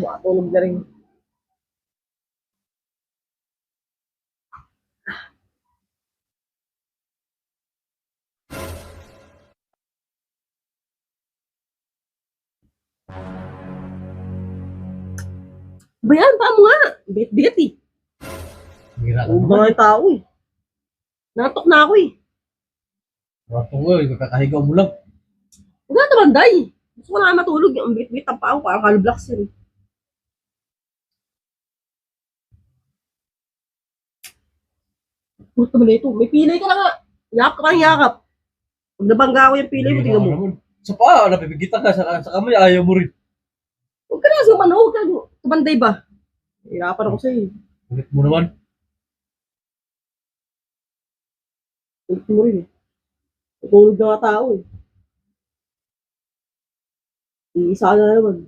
Matulog na rin. Bayan, paano nga? Bigat eh. Hira ka Huwag naman. mga tao eh. Natok na ako eh. Rato mo, kakahigaw mo lang. Huwag na naman, day. Gusto ko na nga matulog. Ang bit-bit ang pao, parang kalublaks yun eh. Puto mo na ito. May pilay ka na nga. Yakap ka ng yakap. Pag nabangga ko yung pilay mo, Hira tingnan ka mo. naman. Sa paa, napipigitan ka. Sa kamay, ayaw mo rin. Huwag ka na kasi umano. Huwag ka tumanday ba? Hirapan ako sa'yo. Ulit mo naman. Huwag mo rin eh. Tutulog na nga tao eh. Iisa na naman.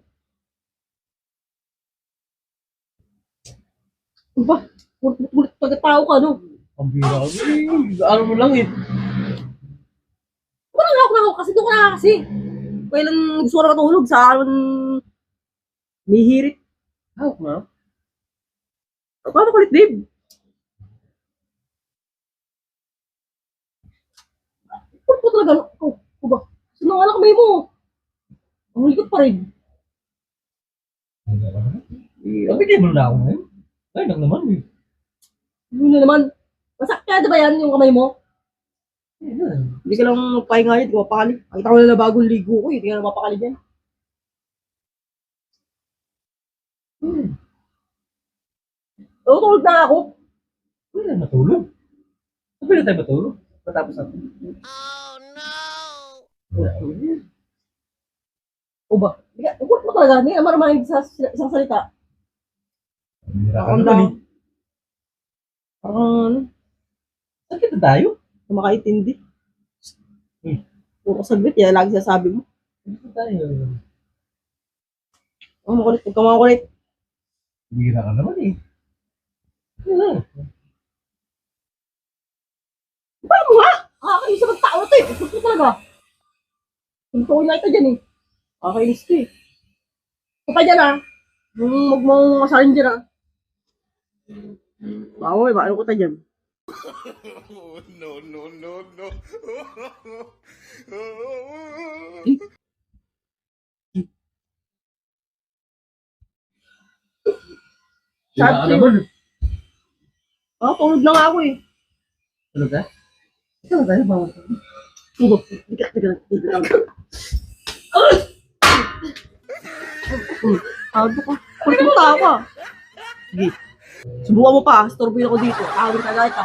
Ano ba? Ulit taga-tao ka, no? Ang bira. Ano mo lang eh. Parang ako kasi doon ka na kasi. Kailan gusto ko na matulog sa akin may hirit. Hawak na. Paano kulit, babe? Ano po talaga? Ano ba? Sino nga kamay mo? Ang likot pa rin. Nabigay mo na ako ngayon. Ay, lang naman eh. Yun na naman. Masakya ba yan yung kamay mo? Hindi ka lang magpahinga yan, di ka mapakali. Nakita ko na bagong ligo ko, hindi ka lang mapakali dyan. Tutulog na ako. Pwede na matulog. Pwede tayo matulog. Matapos natin. O ba? Huwag mo talaga, hindi naman naman sa isang salita. Hira ka Ang naman eh. Parang Saan kita tayo? makaintindi. Hmm. Puro saglit, yan lagi sasabi mo. Saan kita tayo? Ang makulit, huwag ka makakulit. Hira ka naman eh. Paano nga? Kakainis sa tao to eh. Gusto ko talaga. Tuntuin na ito dyan eh. Kakainis to eh. Ito ka dyan ah. Huwag mong masalin dyan ah. Bawal, bawal ko tayo dyan. No, no, no, no. Hira ka naman. Tulog na nga ako eh. Tulog ka? Ito na tayo, bawal ka. Tulog. Bigat. Sabi ko, kulit mo tao ka. Sige. Subukan mo pa, storboy ako dito. Tawagin ka agad ka.